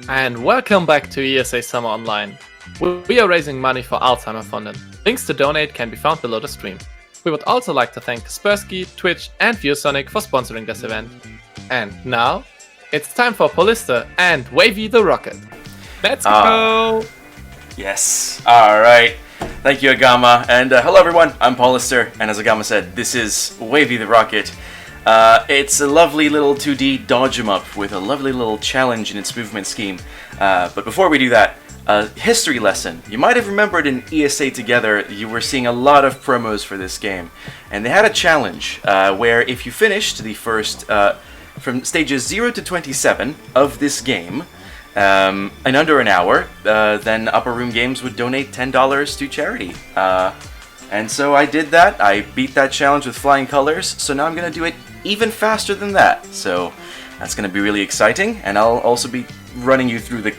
And welcome back to ESA Summer Online. We are raising money for Alzheimer Fonden. Links to donate can be found below the stream. We would also like to thank Kaspersky, Twitch and ViewSonic for sponsoring this event. And now, it's time for Paulister and Wavey the Rocket. Let's go! Yes, alright. Thank you, Agama. And hello everyone, I'm Paulister, and as Agama said, this is Wavey the Rocket. It's a lovely little 2D dodge 'em up with a lovely little challenge in its movement scheme. But before we do that, a history lesson. You might have remembered in ESA Together, you were seeing a lot of promos for this game. And they had a challenge where if you finished the first, from stages 0 to 27 of this game, in under an hour, then Upper Room Games would donate $10 to charity. And so I did that. I beat that challenge with flying colors, so now I'm going to do it even faster than that. So that's going to be really exciting, and I'll also be running you through the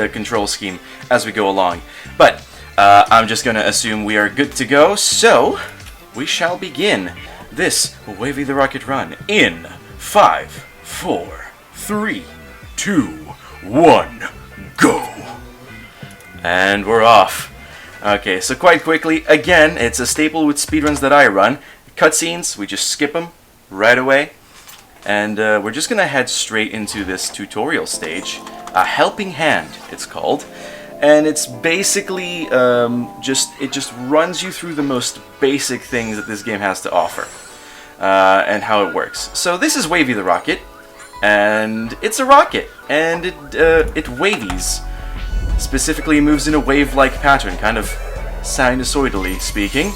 control scheme as we go along. But I'm just going to assume we are good to go, so we shall begin this Wavey the Rocket run in 5, 4, 3, 2, 1, go! And we're off. Okay, so quite quickly, again, it's a staple with speedruns that I run. Cutscenes, we just skip them right away. And we're just gonna head straight into this tutorial stage. A Helping Hand, it's called. And it's basically it just runs you through the most basic things that this game has to offer. And how it works. So this is Wavey the Rocket. And it's a rocket. And it wavies. Specifically moves in a wave-like pattern, kind of sinusoidally speaking.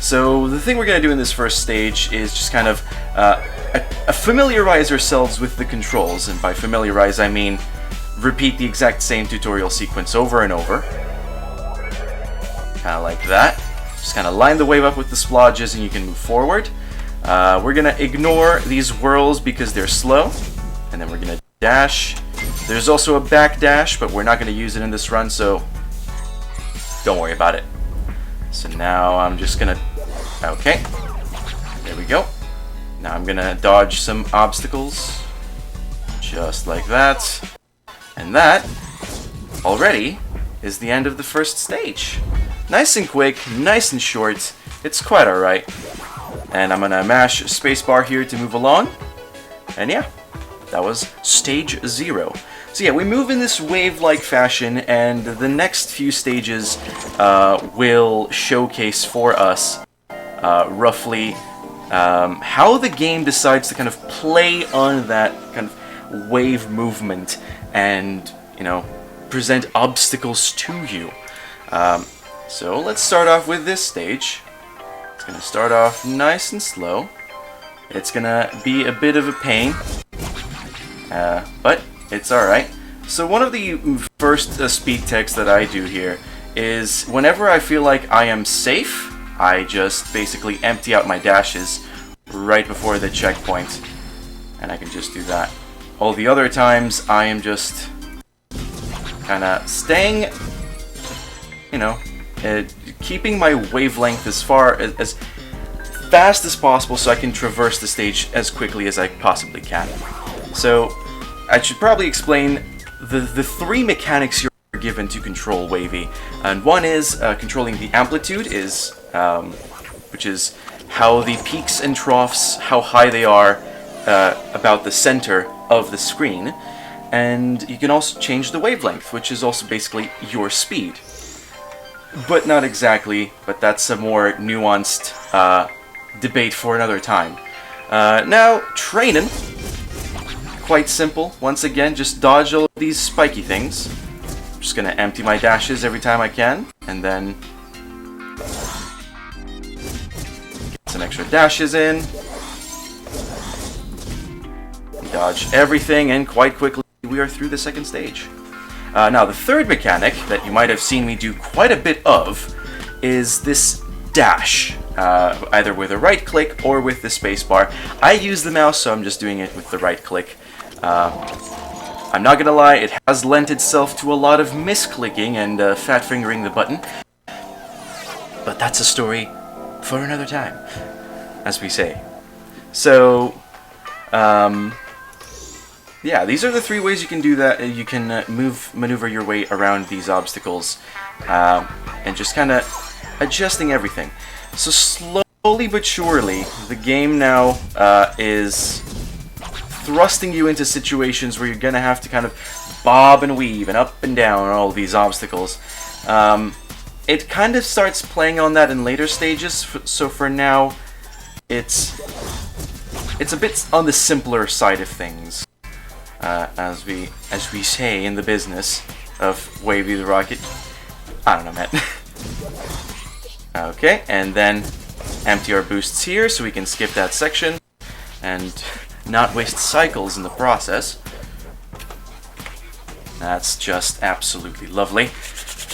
So the thing we're going to do in this first stage is just kind of familiarize ourselves with the controls, and by familiarize I mean repeat the exact same tutorial sequence over and over. Kind of like that. Just kind of line the wave up with the splodges and you can move forward. We're going to ignore these whirls because they're slow, and then we're going to dash. There's also a back dash, but we're not going to use it in this run, so don't worry about it. So now I'm just going to... Okay. There we go. Now I'm going to dodge some obstacles. Just like that. And that, already, is the end of the first stage. Nice and quick, nice and short. It's quite alright. And I'm going to mash spacebar here to move along. And yeah, that was stage 0. So yeah, we move in this wave-like fashion, and the next few stages will showcase for us roughly how the game decides to kind of play on that kind of wave movement and, you know, present obstacles to you. So let's start off with this stage. It's going to start off nice and slow. It's going to be a bit of a pain, but it's alright. So one of the first speed techs that I do here is whenever I feel like I am safe, I just basically empty out my dashes right before the checkpoint, and I can just do that. All the other times I am just kind of staying, you know, keeping my wavelength as fast as possible so I can traverse the stage as quickly as I possibly can. So I should probably explain the 3 mechanics you're given to control Wavey. And one is controlling the amplitude, which is how the peaks and troughs, how high they are about the center of the screen. And you can also change the wavelength, which is also basically your speed. But not exactly, but that's a more nuanced debate for another time. Now, training. Quite simple. Once again, just dodge all of these spiky things. I'm just gonna empty my dashes every time I can, and then get some extra dashes in. Dodge everything, and quite quickly we are through the second stage. Now, the third mechanic that you might have seen me do quite a bit of is this dash, either with a right click or with the spacebar. I use the mouse, so I'm just doing it with the right click. I'm not gonna lie, it has lent itself to a lot of misclicking and fat fingering the button, but that's a story for another time, as we say. So, yeah, these are the 3 ways you can do that. You can maneuver your way around these obstacles, and just kind of adjusting everything. So slowly but surely, the game now is thrusting you into situations where you're gonna have to kind of bob and weave and up and down on all these obstacles. It kind of starts playing on that in later stages, so for now, it's a bit on the simpler side of things, as we say in the business of Wavey the Rocket. I don't know, man. Okay, and then empty our boosts here so we can skip that section and not waste cycles in the process. That's just absolutely lovely.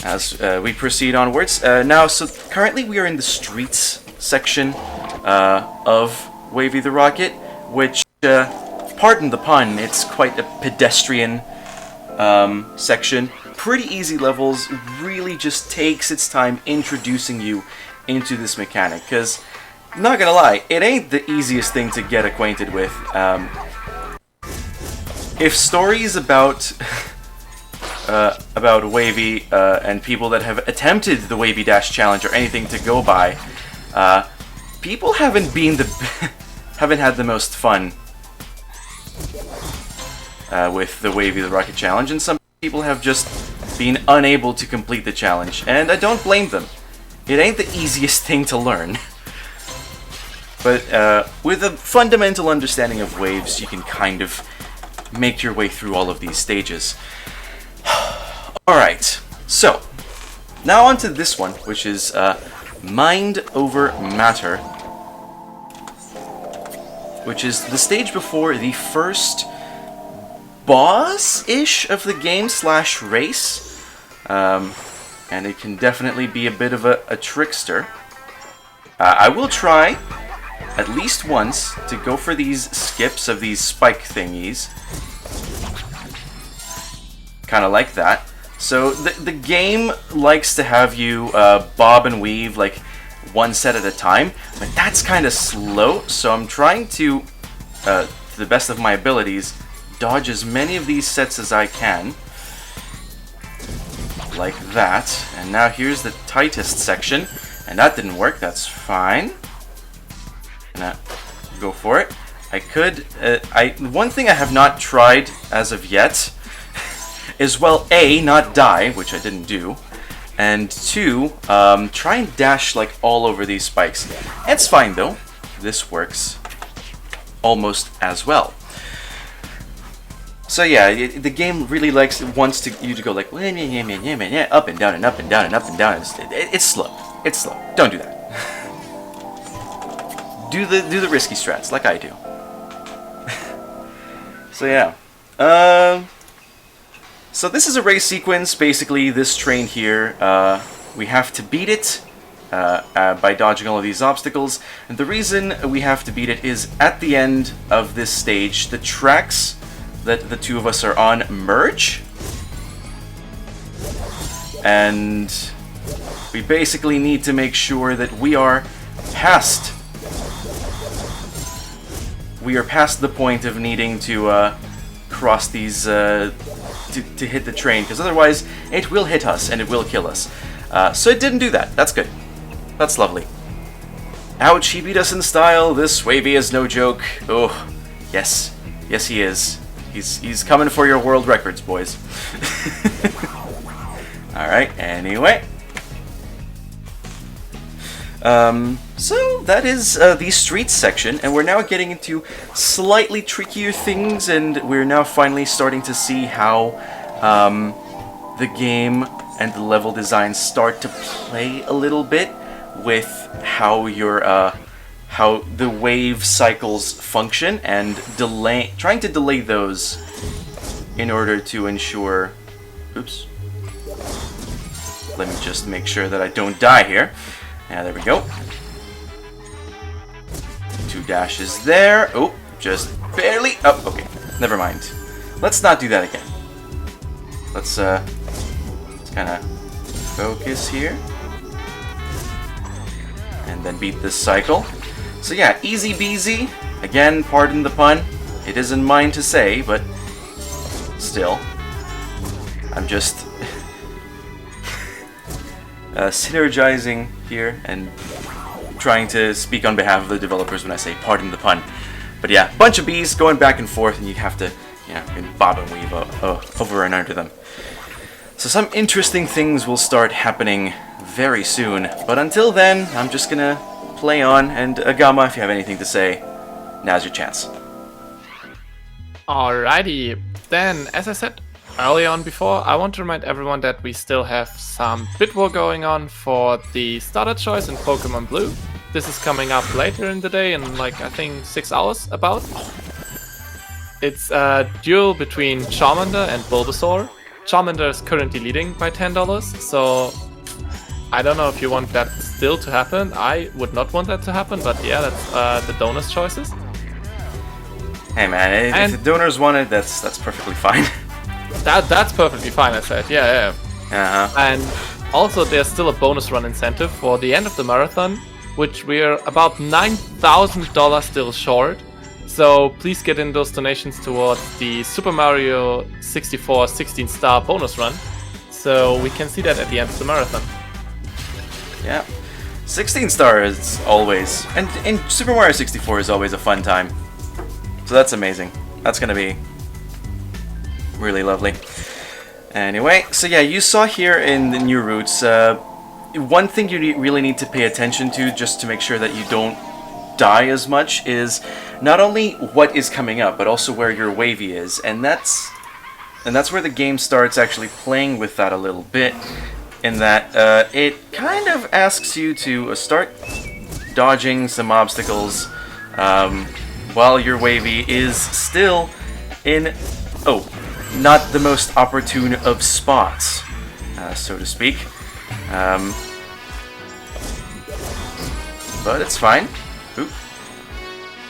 As we proceed onwards. Now, so currently we are in the streets section of Wavey the Rocket, which, pardon the pun, it's quite a pedestrian section. Pretty easy levels, really just takes its time introducing you into this mechanic, because, not gonna lie, it ain't the easiest thing to get acquainted with. If stories about Wavey and people that have attempted the WaveyDash challenge or anything to go by, people haven't had the most fun with the Wavey the Rocket challenge, and some people have just been unable to complete the challenge, and I don't blame them. It ain't the easiest thing to learn. But with a fundamental understanding of waves, you can kind of make your way through all of these stages. Alright, so now on to this one, which is Mind Over Matter, which is the stage before the first boss-ish of the game / race. And it can definitely be a bit of a trickster. I will try at least once to go for these skips of these spike thingies. Kind of like that. So the game likes to have you bob and weave like one set at a time, but that's kind of slow, so I'm trying to the best of my abilities, dodge as many of these sets as I can. Like that. And now here's the tightest section, and that didn't work, that's fine. Now, go for it. I could, one thing I have not tried as of yet is, well, A, not die, which I didn't do, and 2, try and dash like all over these spikes. It's fine though. This works almost as well. So yeah, the game really wants you to go like up and down and up and down and up and down. It's slow. It's slow. Don't do that. Do the risky strats like I do. So yeah. So this is a race sequence. Basically, this train here, we have to beat it by dodging all of these obstacles. And the reason we have to beat it is at the end of this stage, the tracks that the two of us are on merge. And we basically need to make sure that we are past the point of needing to cross these to hit the train, because otherwise it will hit us and it will kill us. So it didn't do that. That's good. That's lovely. Ouch, he beat us in style. This Wavey is no joke. Oh, yes. Yes, he is. He's coming for your world records, boys. Alright, anyway. So that is the streets section, and we're now getting into slightly trickier things, and we're now finally starting to see how the game and the level design start to play a little bit with how your how the wave cycles function, and trying to delay those in order to ensure. Oops. Let me just make sure that I don't die here. Yeah, there we go. 2 dashes there. Oh, just barely. Oh, okay. Never mind. Let's not do that again. Let's kind of focus here. And then beat this cycle. So yeah, easy beasy. Again, pardon the pun. It isn't mine to say, but still. I'm just synergizing here and trying to speak on behalf of the developers when I say pardon the pun. But yeah, bunch of bees going back and forth, and you have to, you know, bob and weave over and under them. So some interesting things will start happening very soon. But until then, I'm just gonna play on. And Agama, if you have anything to say, now's your chance. Alrighty, then as I said early on before, I want to remind everyone that we still have some bid war going on for the starter choice in Pokemon Blue. This is coming up later in the day in like I think 6 hours about. It's a duel between Charmander and Bulbasaur. Charmander is currently leading by $10, so I don't know if you want that still to happen. I would not want that to happen, but yeah, that's the donors' choices. Hey man, if the donors want it, that's perfectly fine. That's perfectly fine, I said. Yeah. Uh-huh. And also, there's still a bonus run incentive for the end of the marathon, which we're about $9,000 still short. So please get in those donations towards the Super Mario 64 16-star bonus run, so we can see that at the end of the marathon. Yeah, 16-star is always, and in Super Mario 64 is always a fun time. So that's amazing. That's gonna be really lovely. Anyway, so yeah, you saw here in the new routes, one thing you really need to pay attention to just to make sure that you don't die as much is not only what is coming up, but also where your Wavey is, and that's where the game starts actually playing with that a little bit, in that it kind of asks you to start dodging some obstacles while your Wavey is still in, not the most opportune of spots, so to speak. But it's fine. Oop.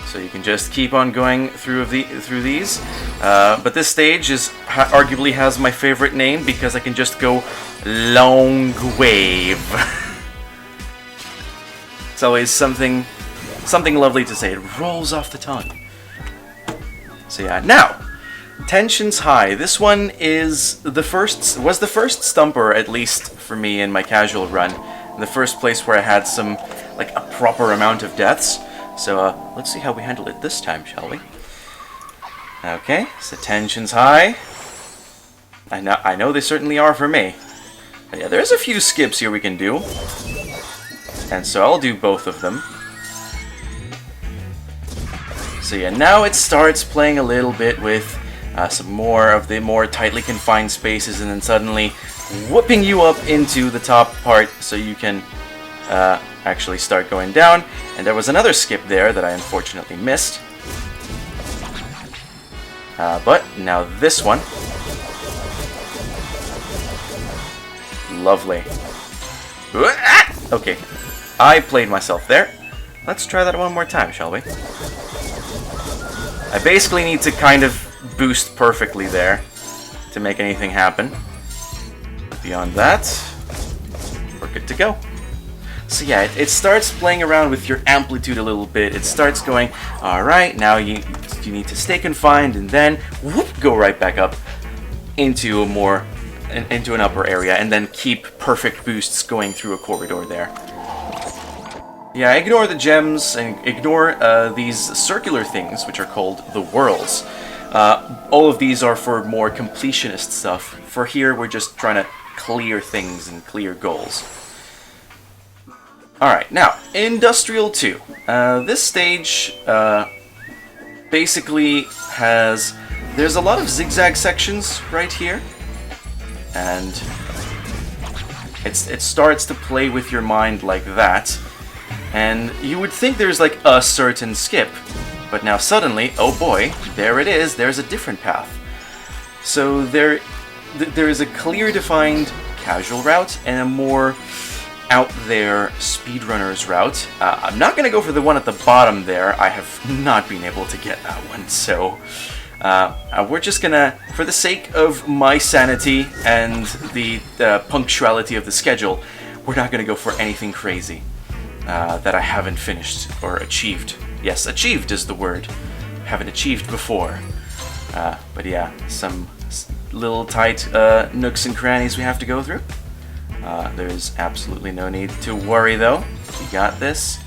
So you can just keep on going through these. But this stage is arguably has my favorite name because I can just go long wave. It's always something lovely to say. It rolls off the tongue. So yeah, now tension's high. This one was the first stumper, at least for me in my casual run. The first place where I had some, like, a proper amount of deaths. So let's see how we handle it this time, shall we? Okay, so tension's high. I know they certainly are for me. But yeah, there's a few skips here we can do. And so I'll do both of them. So yeah, now it starts playing a little bit with some more of the more tightly confined spaces, and then suddenly whooping you up into the top part so you can actually start going down. And there was another skip there that I unfortunately missed. But now this one. Lovely. Okay, I played myself there. Let's try that one more time, shall we? I basically need to kind of boost perfectly there to make anything happen. Beyond that, we're good to go. So yeah, it starts playing around with your amplitude a little bit. It starts going, alright, now you need to stay confined, and then whoop, go right back up into an upper area, and then keep perfect boosts going through a corridor there. Yeah, ignore the gems and ignore these circular things, which are called the worlds. All of these are for more completionist stuff. For here, we're just trying to clear things and clear goals. Alright, now, Industrial 2. This stage basically there's a lot of zigzag sections right here. And it starts to play with your mind like that. And you would think there's like a certain skip, but now suddenly, oh boy, there it is, there's a different path. So there is a clear defined casual route and a more out there speedrunner's route. I'm not going to go for the one at the bottom there. I have not been able to get that one, so we're just gonna, for the sake of my sanity and the punctuality of the schedule, we're not going to go for anything crazy that I haven't finished or achieved. Yes, achieved is the word. Haven't achieved before. But yeah, some little tight nooks and crannies we have to go through. There's absolutely no need to worry though. We got this.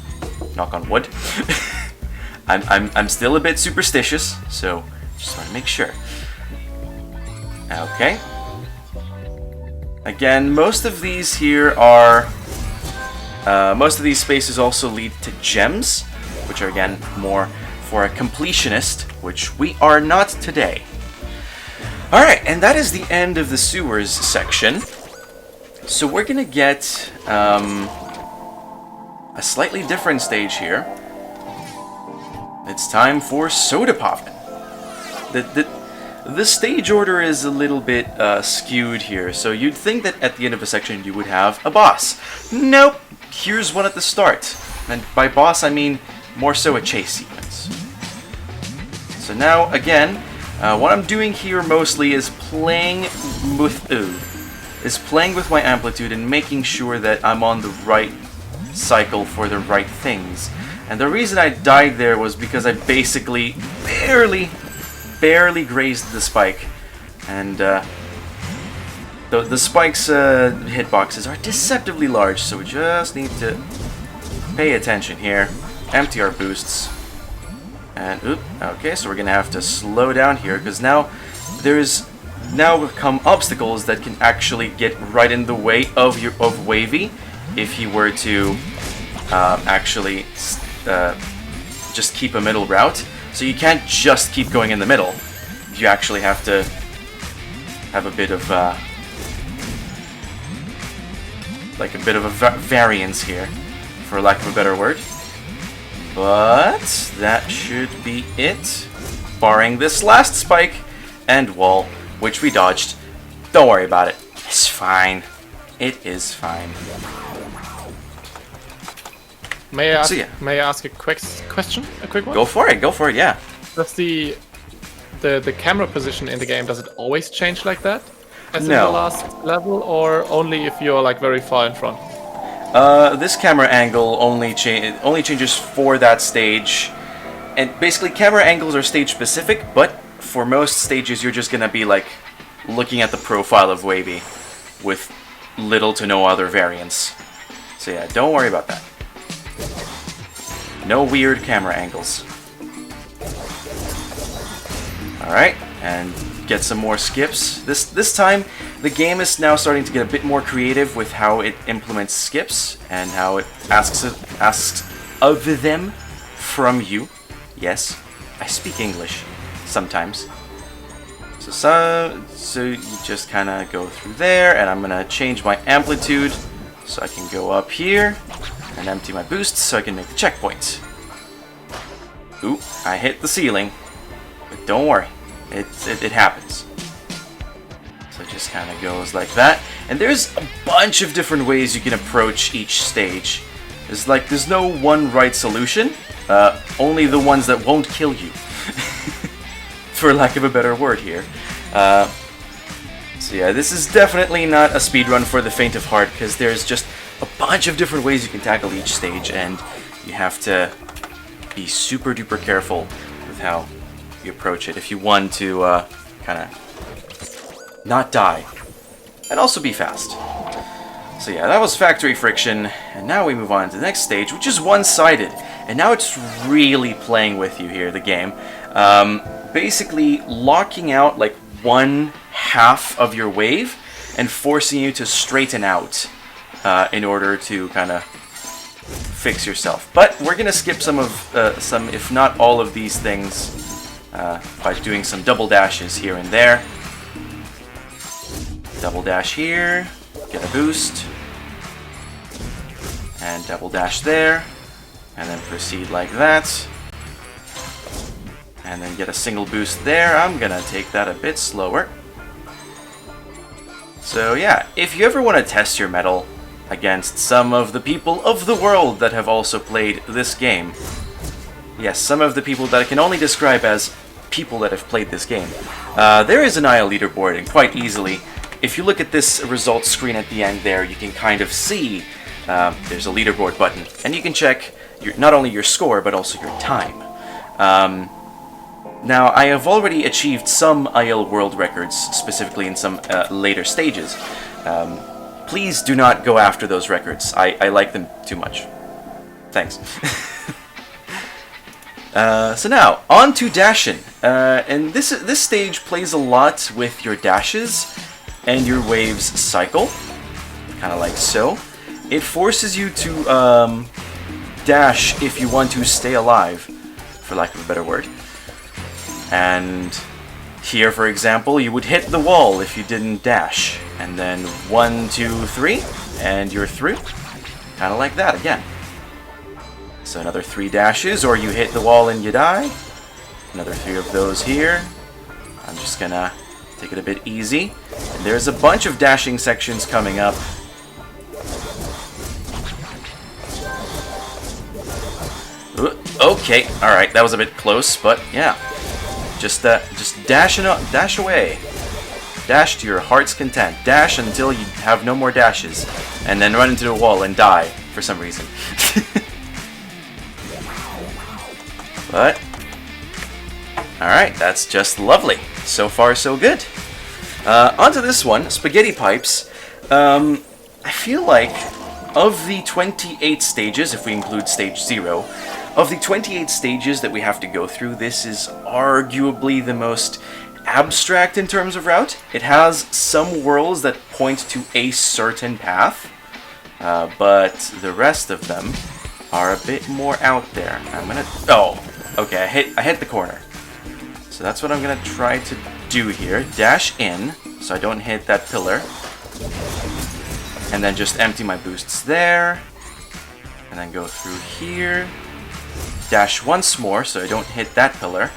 Knock on wood. I'm still a bit superstitious, so just want to make sure. Okay. Again, most of these here are... most of these spaces also lead to gems, which are again more for a completionist, which we are not today. Alright, and that is the end of the sewers section. So we're gonna get a slightly different stage here. It's time for Soda Poppin'. The stage order is a little bit skewed here, so you'd think that at the end of a section you would have a boss. Nope, here's one at the start. And by boss I mean more so a chase sequence. So now, again, what I'm doing here mostly is playing with my amplitude and making sure that I'm on the right cycle for the right things. And the reason I died there was because I basically barely grazed the spike. And the spike's hitboxes are deceptively large, so we just need to pay attention here. Empty our boosts. And, okay, so we're gonna have to slow down here, because now there's come obstacles that can actually get right in the way of Wavey if he were to actually just keep a middle route. So you can't just keep going in the middle. You actually have to have a bit of like a bit of a variance here, for lack of a better word. But that should be it, barring this last spike and wall, which we dodged. Don't worry about it. It's fine. It is fine. May I ask, So, yeah. may I ask a quick question? A quick one? Go for it, yeah. Does the camera position in the game, does it always change like that? As in No. the last level, or only if you're like very far in front? This camera angle only changes for that stage. And basically camera angles are stage specific, but for most stages you're just gonna be like looking at the profile of Wavey with little to no other variance. So yeah, don't worry about that. No weird camera angles. Alright, and get some more skips. This time, the game is now starting to get a bit more creative with how it implements skips and how it asks of them from you. Yes, I speak English sometimes. So you just kind of go through there, and I'm gonna change my amplitude so I can go up here and empty my boosts so I can make the checkpoint. Ooh, I hit the ceiling, but don't worry, it happens. So it just kind of goes like that, and there's a bunch of different ways you can approach each stage. There's no one right solution, only the ones that won't kill you, for lack of a better word here. So yeah, this is definitely not a speedrun for the faint of heart, because there's just a bunch of different ways you can tackle each stage, and you have to be super duper careful with how you approach it if you want to kind of not die, and also be fast. So yeah, that was factory friction, and now we move on to the next stage, which is one-sided, and now it's really playing with you here, the game. Basically locking out like one half of your wave and forcing you to straighten out in order to kind of fix yourself. But we're gonna skip some, if not all of these things by doing some double dashes here and there. Double dash here, get a boost, and double dash there, and then proceed like that. And then get a single boost there. I'm gonna take that a bit slower. So yeah, if you ever want to test your mettle against some of the people of the world that have also played this game, yes, some of the people that I can only describe as people that have played this game, there is an IL leaderboard, and quite easily, if you look at this results screen at the end there, you can kind of see there's a leaderboard button, and you can check not only your score, but also your time. Now, I have already achieved some IL world records, specifically in some later stages. Please do not go after those records. I like them too much. Thanks. So now, on to dashing. And this stage plays a lot with your dashes and your waves cycle. Kind of like so. It forces you to dash if you want to stay alive, for lack of a better word. And here, for example, you would hit the wall if you didn't dash. And then 1, 2, 3, and you're through. Kind of like that again. So another 3 dashes, or you hit the wall and you die. Another 3 of those here. I'm just gonna take it a bit easy. And there's a bunch of dashing sections coming up. Okay, alright, that was a bit close, but yeah. Just dash away. Dash to your heart's content. Dash until you have no more dashes. And then run into the wall and die, for some reason. But, alright, that's just lovely. So far, so good. Onto this one, spaghetti pipes. I feel like, of the 28 stages, if we include stage 0, of the 28 stages that we have to go through, this is arguably the most abstract in terms of route. It has some worlds that point to a certain path, but the rest of them are a bit more out there. I'm gonna... Oh, okay, I hit the corner. So that's what I'm gonna try to do here. Dash in, so I don't hit that pillar. And then just empty my boosts there. And then go through here. Dash once more, so I don't hit that pillar.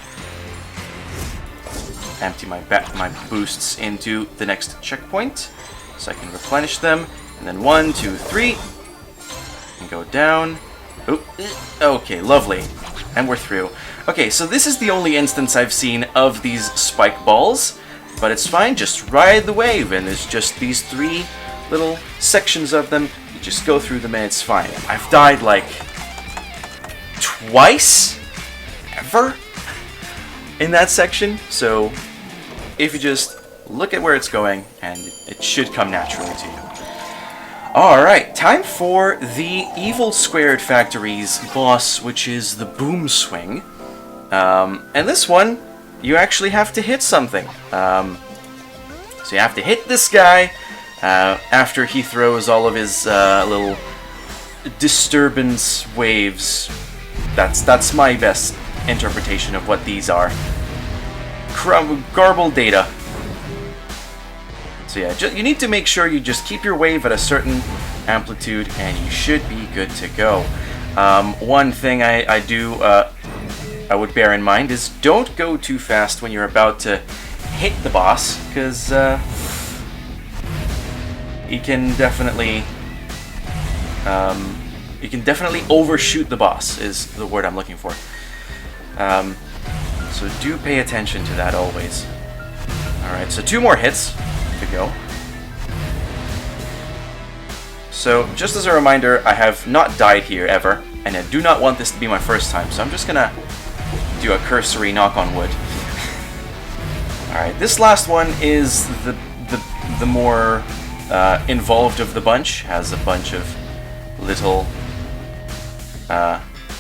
Empty my boosts into the next checkpoint, so I can replenish them. And then 1, 2, 3, and go down. Oop. Okay, lovely. And we're through. Okay, so this is the only instance I've seen of these spike balls, but it's fine, just ride the wave, and there's just these 3 little sections of them. You just go through them and it's fine. I've died like twice ever in that section, so if you just look at where it's going, and it should come naturally to you. Alright, time for the Evil Squared Factory's boss, which is the Boom Swing. And this one, you actually have to hit something. So you have to hit this guy after he throws all of his little disturbance waves. That's my best interpretation of what these are. Garbled data. So yeah, you need to make sure you just keep your wave at a certain amplitude, and you should be good to go. One thing I would bear in mind is don't go too fast when you're about to hit the boss, because you can definitely overshoot the boss, is the word I'm looking for. So do pay attention to that always. Alright, so 2 more hits to go. So, just as a reminder, I have not died here ever, and I do not want this to be my first time, so I'm just gonna do a cursory knock on wood. Alright, this last one is the more involved of the bunch. Has a bunch of little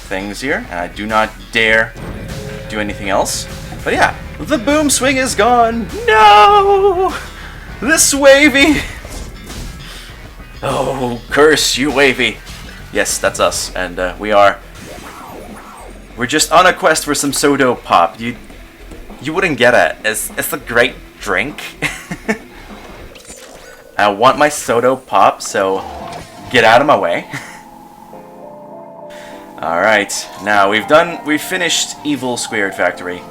things here, and I do not dare do anything else. But yeah, the boom swing is gone! No! This Wavey! Oh, curse you, Wavey! Yes, that's us, and we're just on a quest for some Soda Pop. You wouldn't get it. It's a great drink. I want my Soda Pop, so get out of my way. Alright, now we've finished Evil Squared Factory.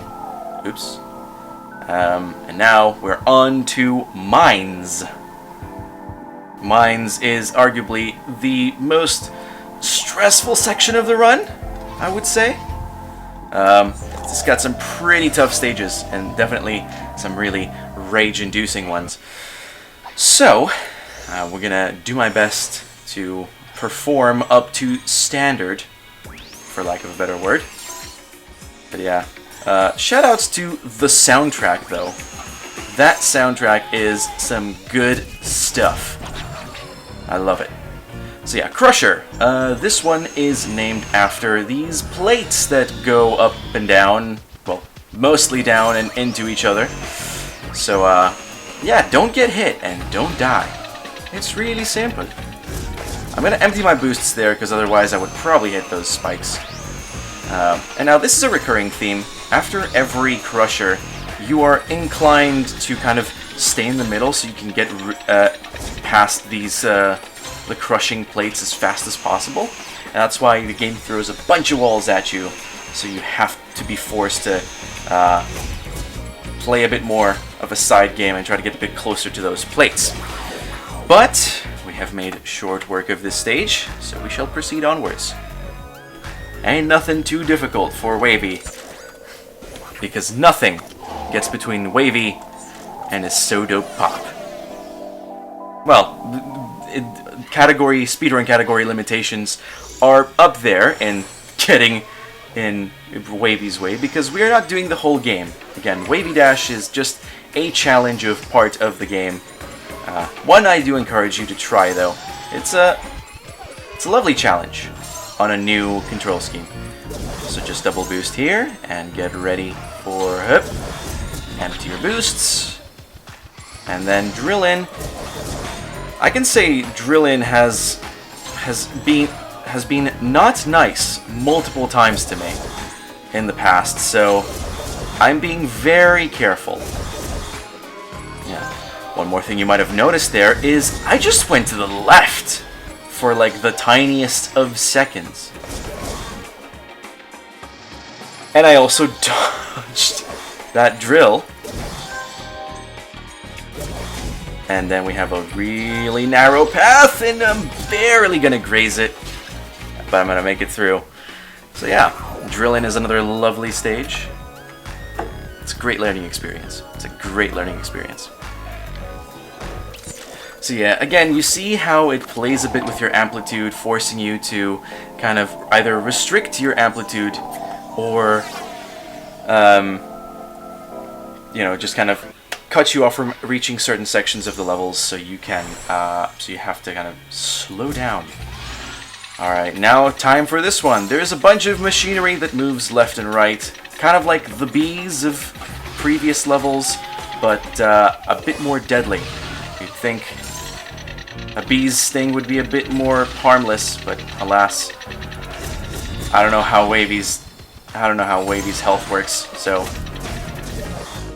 Oops. And now we're on to Mines. Mines is arguably the most stressful section of the run, I would say. It's got some pretty tough stages, and definitely some really rage-inducing ones. So, we're gonna do my best to perform up to standard, for lack of a better word. But yeah, Shoutouts to the soundtrack, though. That soundtrack is some good stuff. I love it. So yeah, Crusher. This one is named after these plates that go up and down. Well, mostly down and into each other. So, yeah, don't get hit and don't die. It's really simple. I'm gonna empty my boosts there, because otherwise I would probably hit those spikes. And now this is a recurring theme. After every Crusher, you are inclined to kind of stay in the middle so you can get past these the crushing plates as fast as possible. And that's why the game throws a bunch of walls at you, so you have to be forced to play a bit more of a side game and try to get a bit closer to those plates. But we have made short work of this stage, so we shall proceed onwards. Ain't nothing too difficult for Wavey, because nothing gets between Wavey and his so dope pop. Well, speedrun category limitations are up there in getting in Wavey's way, because we are not doing the whole game. Again, WaveyDash is just a challenge of part of the game. One I do encourage you to try, though. It's a lovely challenge on a new control scheme. So just double boost here and get ready for empty your boosts, and then drill in. I can say drill in has been not nice multiple times to me in the past, so I'm being very careful. Yeah. One more thing you might have noticed there is I just went to the left for like the tiniest of seconds. And I also dodged that drill. And then we have a really narrow path, and I'm barely gonna graze it, but I'm gonna make it through. So yeah, drilling is another lovely stage. It's a great learning experience. It's a great learning experience. So yeah, again, you see how it plays a bit with your amplitude, forcing you to kind of either restrict your amplitude or, you know, just kind of cut you off from reaching certain sections of the levels, so you can, so you have to kind of slow down. Alright, now time for this one. There's a bunch of machinery that moves left and right, kind of like the bees of previous levels, but a bit more deadly. You'd think a bee's sting would be a bit more harmless, but alas, I don't know how Wavey's health works, so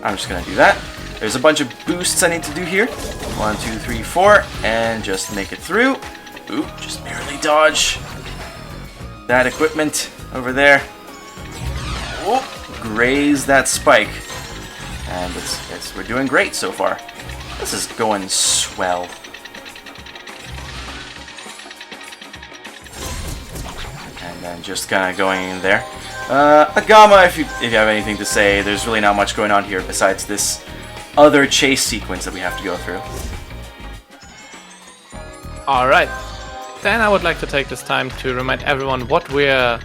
I'm just gonna do that. There's a bunch of boosts I need to do here. 1, 2, 3, 4, and just make it through. Oop, just barely dodge that equipment over there. Oop, graze that spike. And we're doing great so far. This is going swell. And then just kind of going in there. Agama, if you have anything to say, there's really not much going on here besides this other chase sequence that we have to go through. Alright, then I would like to take this time to remind everyone what we're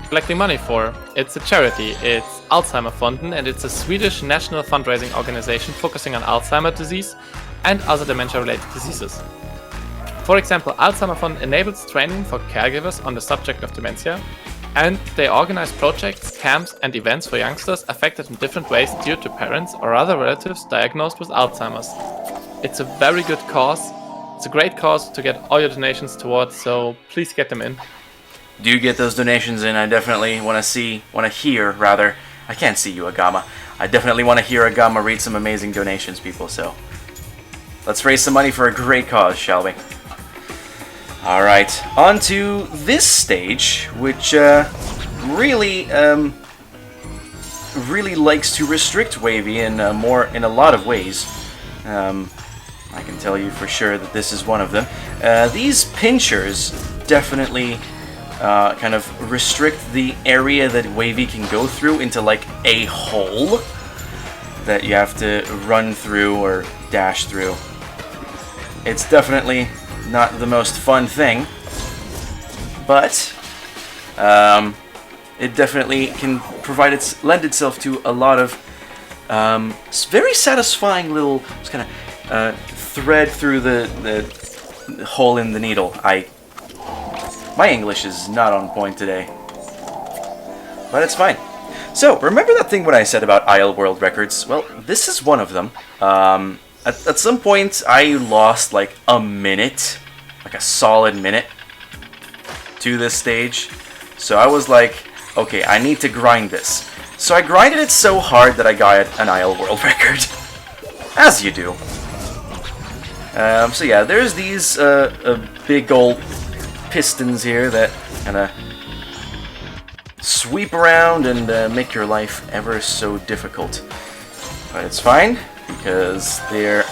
collecting money for. It's a charity, it's Alzheimerfonden, and it's a Swedish national fundraising organization focusing on Alzheimer's disease and other dementia-related diseases. For example, Alzheimerfonden enables training for caregivers on the subject of dementia, and they organize projects, camps, and events for youngsters affected in different ways due to parents or other relatives diagnosed with Alzheimer's. It's a very good cause. It's a great cause to get all your donations towards, so please get them in. Do get those donations in. I definitely want to hear, I can't see you, Agama. I definitely want to hear Agama read some amazing donations, people, so let's raise some money for a great cause, shall we? Alright, on to this stage, which really likes to restrict Wavey in a lot of ways. I can tell you for sure that this is one of them. These pinchers definitely kind of restrict the area that Wavey can go through into like a hole that you have to run through or dash through. It's definitely not the most fun thing, but it definitely can lend itself to a lot of very satisfying little just kind of thread through the hole in the needle. My English is not on point today, but it's fine. So, remember that thing when I said about Isle World Records? Well, this is one of them. At some point, I lost like a minute, like a solid minute, to this stage. So I was like, okay, I need to grind this. So I grinded it so hard that I got an Isle World Record. As you do. So yeah, there's these big old pistons here that kind of sweep around and make your life ever so difficult. But it's fine, because they're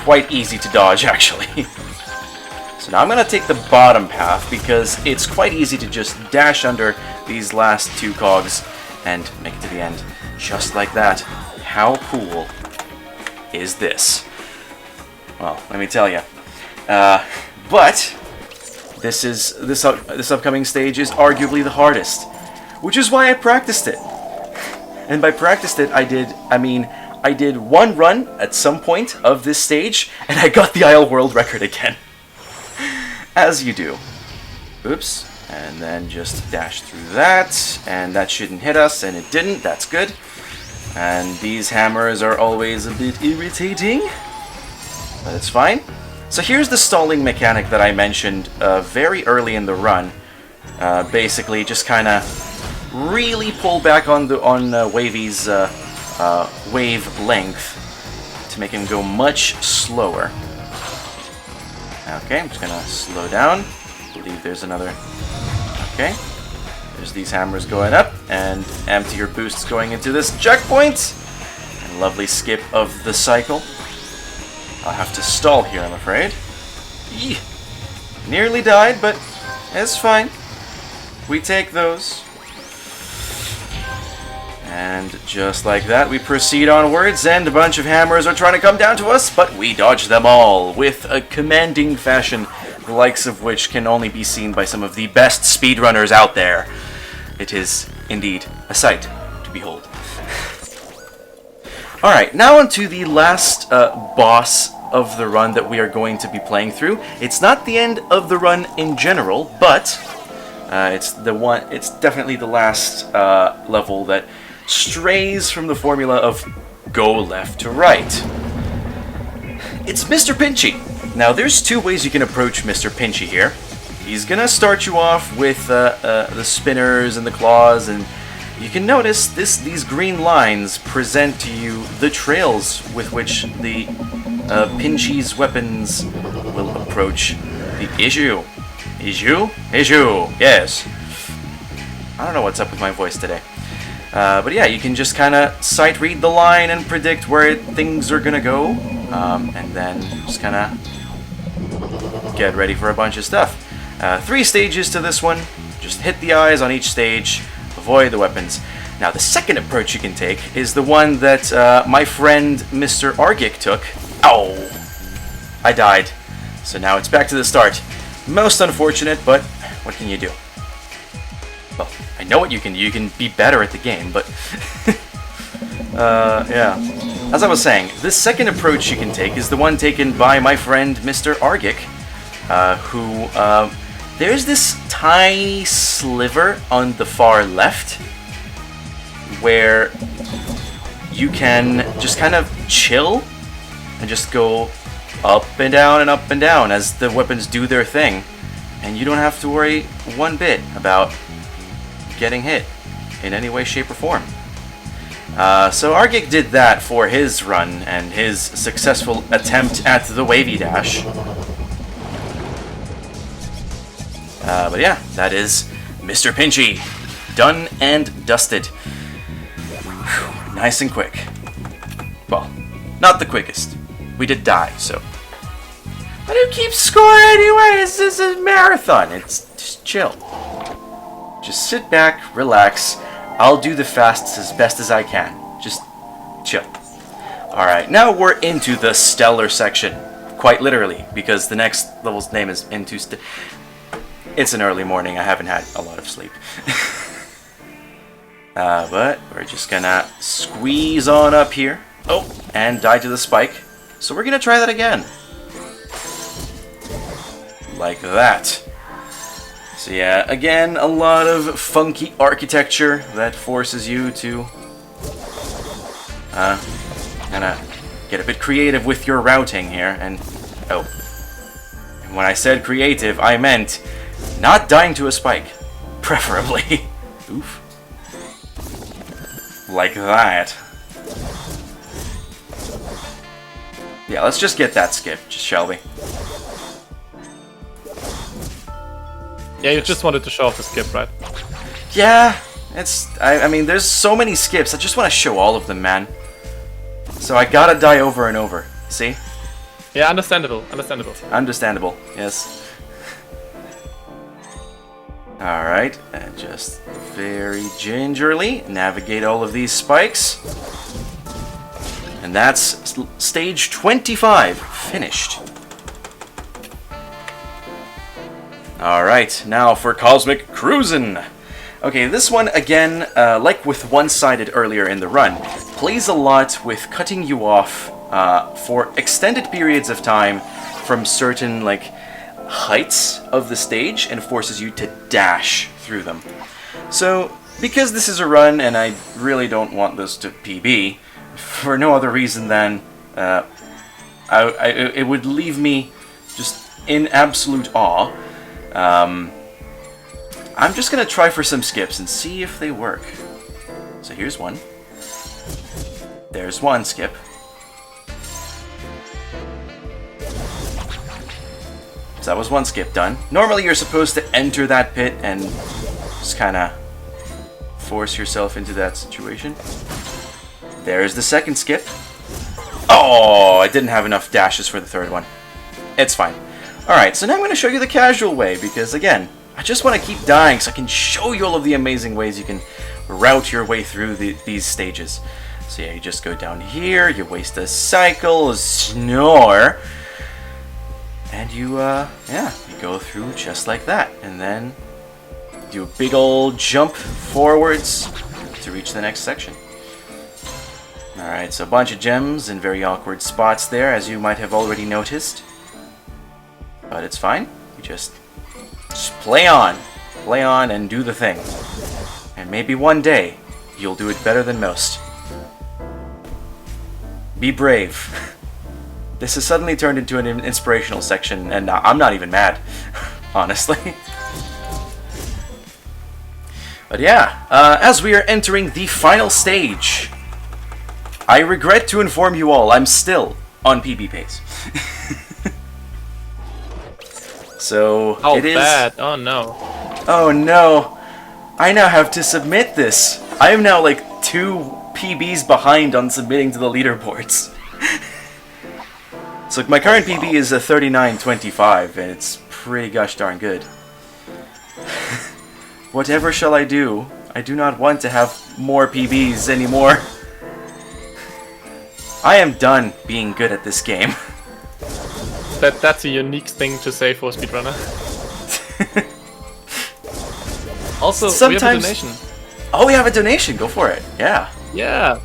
quite easy to dodge, actually. So now I'm going to take the bottom path, because it's quite easy to just dash under these last two cogs and make it to the end. Just like that. How cool is this? Well, let me tell you. But this upcoming stage is arguably the hardest, which is why I practiced it. And by practiced it, I did one run at some point of this stage, and I got the Isle World Record again. As you do. Oops. And then just dash through that, and that shouldn't hit us, and it didn't. That's good. And these hammers are always a bit irritating, but it's fine. So here's the stalling mechanic that I mentioned very early in the run. Basically, just kind of really pull back on Wavey's wave length to make him go much slower. Okay, I'm just gonna slow down. I believe there's another. Okay, there's these hammers going up, and empty your boosts going into this checkpoint. And lovely skip of the cycle. I'll have to stall here, I'm afraid. Eeh. Nearly died, but it's fine. We take those. And just like that, we proceed onwards, and a bunch of hammers are trying to come down to us, but we dodge them all with a commanding fashion, the likes of which can only be seen by some of the best speedrunners out there. It is, indeed, a sight to behold. Alright, now on to the last boss of the run that we are going to be playing through. It's not the end of the run in general, but it's definitely the last level that strays from the formula of go left to right. It's Mr. Pinchi. Now, there's two ways you can approach Mr. Pinchi here. He's gonna start you off with the spinners and the claws, and you can notice these green lines present to you the trails with which the Pinchi's weapons will approach the issue. Issue? Yes. I don't know what's up with my voice today. But yeah, you can just kind of sight read the line and predict where things are gonna go, and then just kind of get ready for a bunch of stuff. 3 stages to this one. Just hit the eyes on each stage, avoid the weapons. Now, the second approach you can take is the one that my friend Mr. Argic took. Ow! I died. So now it's back to the start. Most unfortunate, but what can you do? Well, I know what you can do. You can be better at the game, but yeah. As I was saying, this second approach you can take is the one taken by my friend Mr. Argic, who, there's this tiny sliver on the far left where you can just kind of chill and just go up and down as the weapons do their thing, and you don't have to worry one bit about getting hit in any way, shape, or form. So Argic did that for his run and his successful attempt at the WaveyDash. But yeah, that is Mr. Pinchi. Done and dusted. Whew, nice and quick. Well, not the quickest. We did die, so. But who keeps score anyway? This is a marathon. It's just chill. Just sit back, relax. I'll do the fasts as best as I can. Just chill. Alright, now we're into the stellar section. Quite literally, because the next level's name is Into It's an early morning. I haven't had a lot of sleep. But we're just gonna squeeze on up here. Oh, and die to the spike. So we're gonna try that again. Like that. So yeah, again, a lot of funky architecture that forces you to kind of get a bit creative with your routing here. And oh, and when I said creative, I meant not dying to a spike, preferably. Oof. Like that. Yeah, let's just get that skip, shall we? Yeah, you just wanted to show off the skip, right? Yeah, I mean, there's so many skips. I just want to show all of them, man. So I gotta die over and over. See? Yeah, understandable. Understandable. Understandable, yes. Alright, and just very gingerly navigate all of these spikes. And that's stage 25 finished. Alright, now for Cosmic Cruisin'. Okay, this one, again, like with One-Sided earlier in the run, plays a lot with cutting you off for extended periods of time from certain, like, heights of the stage and forces you to dash through them. So, because this is a run and I really don't want this to PB, for no other reason than it would leave me just in absolute awe. I'm just gonna try for some skips and see if they work. So here's one. There's one skip. So that was one skip done. Normally you're supposed to enter that pit and just kinda force yourself into that situation. There's the second skip. Oh, I didn't have enough dashes for the third one. It's fine. Alright, so now I'm going to show you the casual way, because again, I just want to keep dying so I can show you all of the amazing ways you can route your way through these stages. So yeah, you just go down here, you waste a cycle, a snore, and you go through just like that. And then do a big old jump forwards to reach the next section. Alright, so a bunch of gems in very awkward spots there, as you might have already noticed. But it's fine. You just play on and do the thing. And maybe one day, you'll do it better than most. Be brave. This has suddenly turned into an inspirational section, and I'm not even mad, honestly. But yeah, as we are entering the final stage, I regret to inform you all, I'm still on PB pace. So, Oh, it is... bad. Oh, no. Oh, no. I now have to submit this. I am now like 2 PBs behind on submitting to the leaderboards. So my current PB is a 39.25, and it's pretty gosh darn good. Whatever shall I do? I do not want to have more PBs anymore. I am done being good at this game. That's a unique thing to say for a speedrunner. Also, we have a donation. Oh, we have a donation. Go for it. Yeah. Yeah.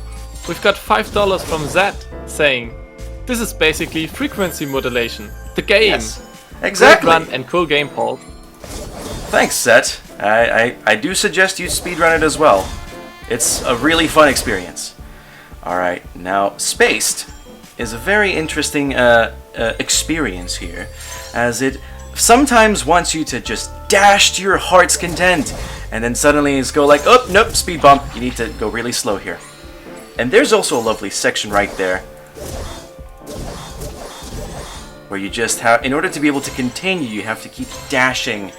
We've got $5 from Zed saying, "This is basically frequency modulation. The game." Yes. Exactly. Great run and cool game, Paul. Thanks, Set. I do suggest you speedrun it as well. It's a really fun experience. Alright, now Spaced is a very interesting experience here, as it sometimes wants you to just dash to your heart's content, and then suddenly it's go like, oh, nope, speed bump, you need to go really slow here. And there's also a lovely section right there, where you just have, in order to be able to continue, you have to keep dashing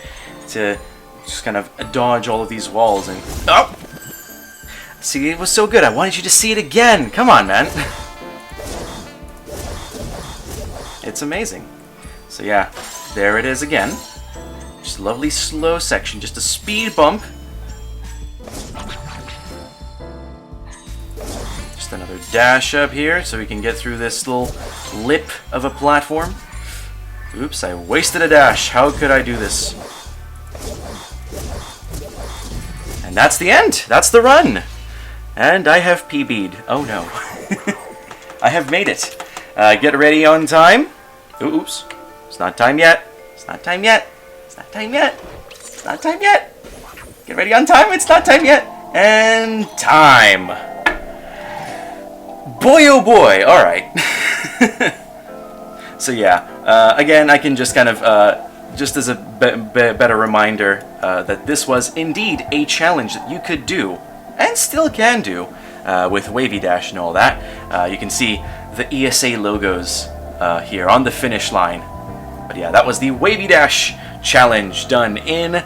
to just kind of dodge all of these walls, and, oh! See, it was so good, I wanted you to see it again! Come on, man! It's amazing. So yeah, there it is again. Just a lovely slow section, just a speed bump. Just another dash up here so we can get through this little lip of a platform. Oops, I wasted a dash. How could I do this? And that's the end. That's the run. And I have PB'd. Oh no. I have made it. Get ready on time. Oops. It's not time yet. It's not time yet. It's not time yet. It's not time yet. Get ready on time. It's not time yet. And time. Boy oh boy. Alright. So yeah. Again, I can just kind of... just as a better reminder that this was indeed a challenge that you could do, and still can do, with WaveyDash and all that. You can see the ESA logos here on the finish line. But yeah, that was the WaveyDash challenge done in,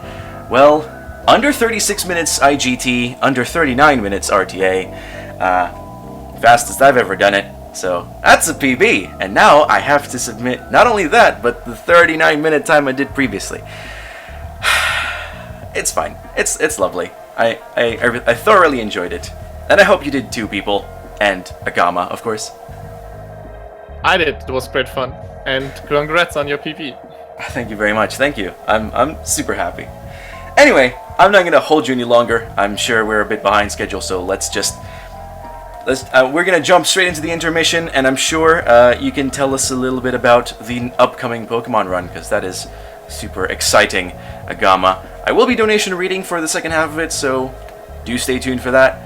well, under 36 minutes IGT, under 39 minutes RTA. Fastest I've ever done it. So that's a PB, and now I have to submit not only that, but the 39-minute time I did previously. It's fine. It's lovely. I thoroughly enjoyed it, and I hope you did too, people, and Agama, of course. I did. It was great fun, and congrats on your PB. Thank you very much. Thank you. I'm super happy. Anyway, I'm not gonna hold you any longer. I'm sure we're a bit behind schedule, so we're going to jump straight into the intermission, and I'm sure you can tell us a little bit about the upcoming Pokemon run, because that is super exciting, Agama. I will be donation reading for the second half of it, so do stay tuned for that.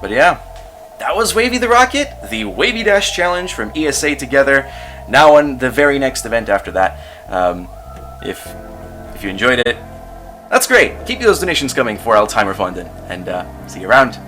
But yeah, that was Wavey the Rocket, the WaveyDash challenge from ESA Together, now on the very next event after that. If you enjoyed it, that's great. Keep those donations coming for Alzheimer Funding, and see you around.